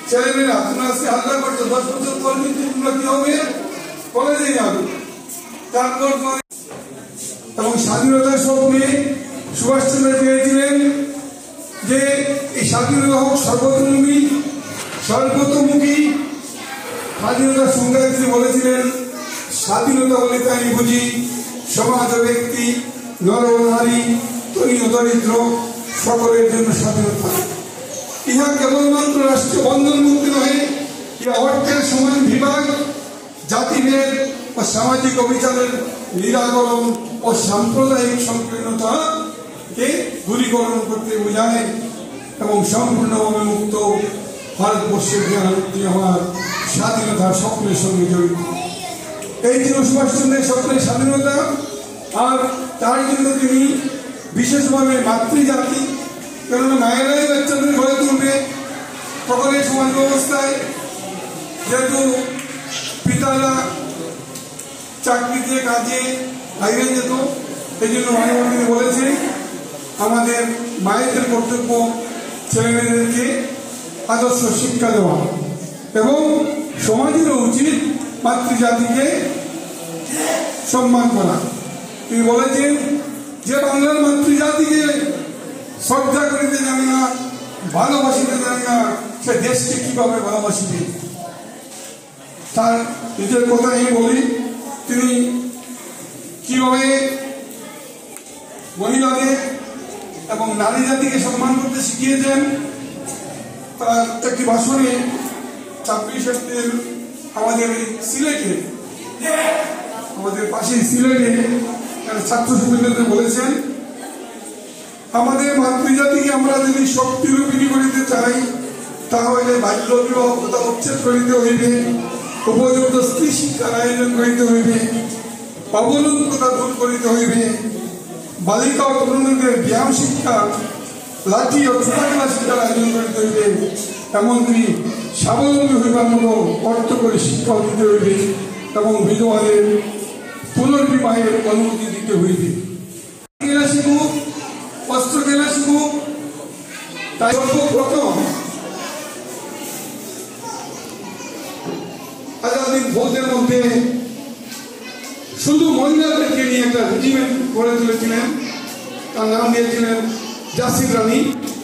ছেলেমেয়েরা তোমরা আজকে হাল্লা করছো, 10 বছর পর কিন্তু তোমরা কি হবে, কলেজে যাবে। তারপর এবং স্বাধীনতার স্বপ্নে সুভাষচন্দ্র চেয়েছিলেন যে এই স্বাধীনতা হোক সর্বতোমুখী। স্বাধীনতার সংজ্ঞায় তিনি বলেছিলেন, স্বাধীনতা বলে তাই বুঝি সমাজ ও ব্যক্তি, নর ও নারী, ধনী ও দরিদ্র সকলের জন্য স্বাধীনতা। ইহা কেবলমাত্র রাষ্ট্রীয় বন্ধন মুক্তি নহে, ইহা অর্থের সমান বিভাগ, জাতিভেদ ও সামাজিক অবিচারের নিরাকরণ ও সাম্প্রদায়িক সংকীর্ণতাকে দূরীকরণ করতে বোঝায় এবং সম্পূর্ণভাবে মুক্ত ভারতবর্ষের জ্ঞানমুক্তি হওয়ার স্বাধীনতার স্বপ্নের সঙ্গে জড়িত। এই ছিল সুভাষচন্দ্রের স্বপ্নের স্বাধীনতা। আর তার জন্য তিনি বিশেষভাবে মাতৃজাতি, কেননা মায়েরাই বাচ্চাদের গড়ে তুলবে তখন এই সমাজ ব্যবস্থায়, যেহেতু পিতারা চাকরিতে কাজে বাইরে যেত, এই জন্য মানব তিনি বলেছে আমাদের মায়েদের কর্তব্য ছেলেমেয়েদেরকে আদর্শ শিক্ষা দেওয়া এবং সমাজেরও উচিত মাতৃজাতিকে সম্মান করা। তিনি বলেছেন যে বাংলার মাতৃজাতিকে শ্রদ্ধা করিতে জানে না, ভালোবাসিতে জানে না, সে দেশকে কিভাবে ভালোবাসিবে। তার নিজের কথা আমি বলি, তিনি কিভাবে মহিলাদের এবং নারী জাতিকে সম্মান করতে শিখিয়েছেন। তার একটি ভাষণে 26 এপ্রিল আমাদের সিলেটে, আমাদের পাশে সিলেটে ছাত্র সম্মেলনে বলেছেন, আমাদের মাতৃজাতিকে আমরা যদি শক্তিরূপিণী করিতে চাই, তাহলে বাল্য বিবাহ প্রথা উচ্ছেদ করিতে হইবে, উপযুক্ত স্ত্রী শিক্ষার আয়োজন করিতে হইবে, অবলম্বন প্রথা দূর করিতে হইবে, বালিকা ও তরুণীদের ব্যায়াম শিক্ষা, লাঠি ও ছোটাখেলা শিক্ষার আয়োজন করিতে হইবে, এমনকি স্বাবলম্বী হইবার মতো অর্থ করে শিক্ষা দিতে হইবে এবং বিধবাদের পুনর্বিবাহের অনুমতি দিতে হইবে। খেলা শিখুক, অস্ত্র খেলা শিখুক। তাই সর্বপ্রথম আজাদিন ফৌজের মধ্যে শুধু মহিলাদেরকে নিয়ে একটা রেজিমেন্ট গড়ে তুলেছিলেন, তার নাম দিয়েছিলেন ঝাঁসির রানী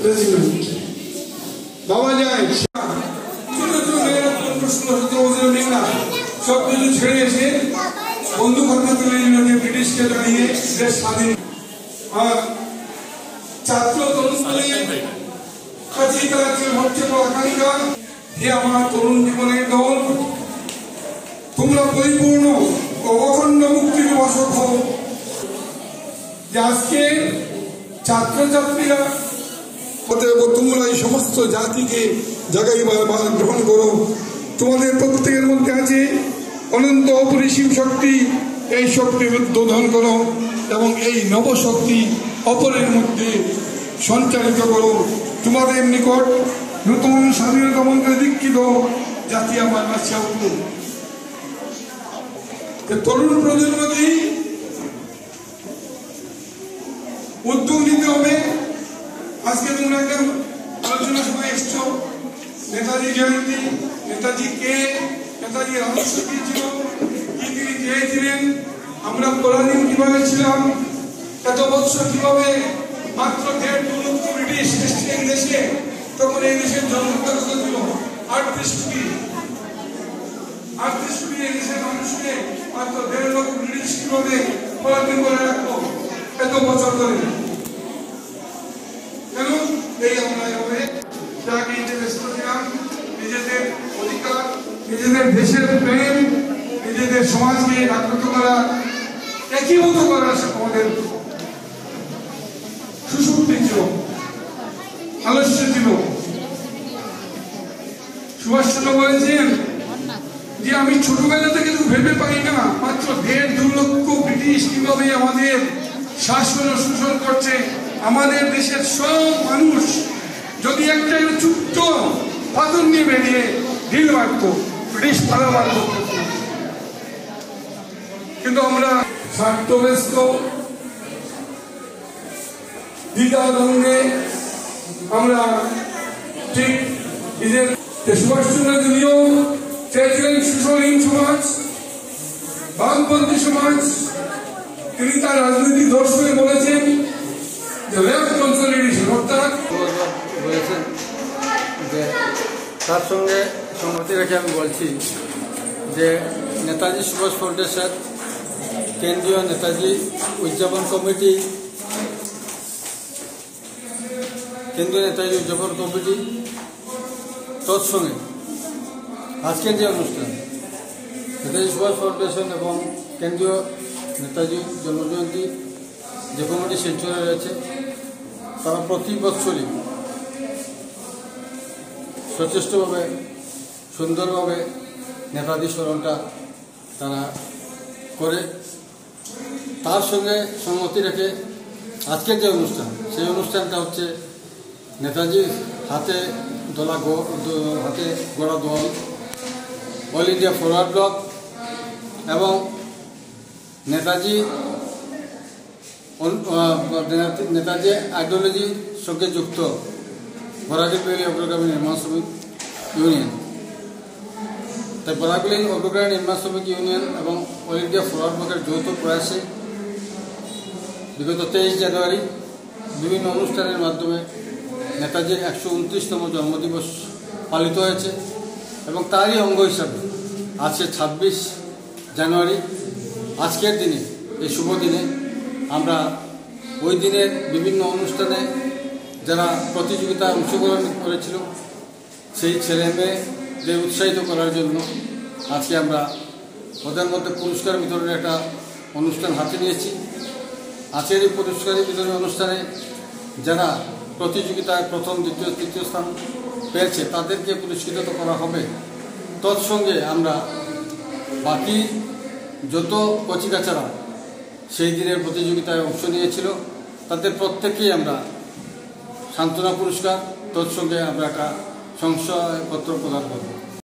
রেজিমেন্ট। ভাবা যায় ছোট ছোট মেয়েরা মেয়েরা সবকিছু ছেড়ে এসে বন্দুক হাতে তুলে নিল ব্রিটিশকে দাঁড়িয়ে দেশ স্বাধীন। আর ছাত্র তরুণদের কাছে তারা ছিল সবচেয়ে বড় আকাঙ্ক্ষা, হে আমার তরুণ জীবনের দল, তোমরা পরিপূর্ণ ও অখণ্ড মুক্তির উপাসক হও। যে আজকে ছাত্রছাত্রীরা তোমরা এই সমস্ত জাতিকে জাগাইবার গ্রহণ করো। তোমাদের প্রত্যেকের মধ্যে আছে অনন্ত অপরিসীম শক্তি, এই শক্তির উদ্বোধন করো এবং এই নবশক্তি অপরের মধ্যে সঞ্চারিত করো। তোমাদের নিকট নতুন স্বাধীনতা মন্ত্রে দীক্ষিত জাতি আমার কাছে উঠল। তরুণ প্রজন্মকেই উদ্যোগ নিতে হবে। আজকে তোমরা একটা আলোচনা সভায় এসছো, নেতাজি জয়ন্তী, নেতাজি কে, নেতাজি আদর্শ কি ছিল, কি তিনি চেয়েছিলেন, আমরা পরাধীন কিভাবে ছিলাম, এত বছর কিভাবে মাত্র 1.5 লক্ষ ব্রিটিশ এই দেশে, তখন এই দেশের জনসংখ্যা কত ছিল 38 কোটি। 38 কোটি এই দেশের মানুষকে মাত্র 1.5 লক্ষ ব্রিটিশ কিভাবে পরাধীন করে রাখলো এত বছর ধরে। কেন এই আমরা এভাবে যাকে ব্যস্ত ছিলাম, নিজেদের অধিকার, নিজেদের দেশের প্রেম, নিজেদের সমাজকে জাগ্রত করা, একীভূত করা আমাদের সুশক্তি ছিল, আলস্য ছিল। সুভাষচন্দ্র বলেছেন যে আমি ছোটবেলা থেকে তো ভেবে পাই না, মাত্র 1.5-2 লক্ষ ব্রিটিশ কিভাবে আমাদের শাসন ও শোষণ করছে। আমাদের দেশের সব মানুষ যদি একটা ছোট্ট পাথর নিয়ে বেরিয়ে ঢিল মারত, ব্রিটিশ পালাবার করত। কিন্তু আমরা স্বার্থব্যস্ত দ্বিধা দ্বন্দ্বে আমরা ঠিক নিজের যে সুভাষচন্দ্র যদিও চেয়েছিলেন সুশলীন সমাজ, বামপন্থী সমাজ, তিনি তার রাজনৈতিক দর্শনে বলেছেন যে লেফট কনসলিডেশন, অর্থাৎ বলেছেন যে তার সঙ্গে সম্মতি রেখে আমি বলছি যে নেতাজি সুভাষ ফাউন্ডেশন, কেন্দ্রীয় নেতাজি উদযাপন কমিটি, তৎসঙ্গে আজকের যে অনুষ্ঠান নেতাজি সুভাষ ফাউন্ডেশন এবং কেন্দ্রীয় নেতাজি জন্মজয়ন্তী যে কমিটি শিলচরে রয়েছে, তারা প্রতি বছরই সচেষ্টভাবে সুন্দরভাবে নেতাজি স্মরণটা তারা করে। তার সঙ্গে সম্মতি রেখে আজকের যে অনুষ্ঠান, সেই অনুষ্ঠানটা হচ্ছে নেতাজির হাতে গড়া দল, অল ইন্ডিয়া ফরওয়ার্ড ব্লক এবং নেতাজি আইডিওলজির সঙ্গে যুক্ত বরাকবিলি অগ্রগামী নির্মাণ শ্রমিক ইউনিয়ন। তাই বরাকবিলি অগ্রগামী নির্মাণ শ্রমিক ইউনিয়ন এবং অল ইন্ডিয়া ফরওয়ার্ড ব্লকের যৌথ প্রয়াসে বিগত 23 জানুয়ারি বিভিন্ন অনুষ্ঠানের মাধ্যমে নেতাজির 129তম জন্মদিবস পালিত হয়েছে এবং তারই অঙ্গ হিসাবে আজকে 26 জানুয়ারি, আজকের দিনে, এই শুভ দিনে আমরা ওই দিনের বিভিন্ন অনুষ্ঠানে যারা প্রতিযোগিতায় অংশগ্রহণ করেছিল সেই ছেলে মেয়েদের উৎসাহিত করার জন্য আজকে আমরা ওদের মধ্যে পুরস্কার বিতরণের একটা অনুষ্ঠান হাতে নিয়েছি। আজকের এই পুরস্কার বিতরণ অনুষ্ঠানে যারা প্রতিযোগিতায় প্রথম, দ্বিতীয়, তৃতীয় স্থান পেয়েছে তাদেরকে পুরস্কৃত করা হবে। তৎসঙ্গে আমরা বাকি যত কচিকাচারা সেই দিনের প্রতিযোগিতায় অংশ নিয়েছিল তাদের প্রত্যেককেই আমরা সান্ত্বনা পুরস্কার, তৎসঙ্গে আমরা একটা শংসাপত্র প্রদান করব।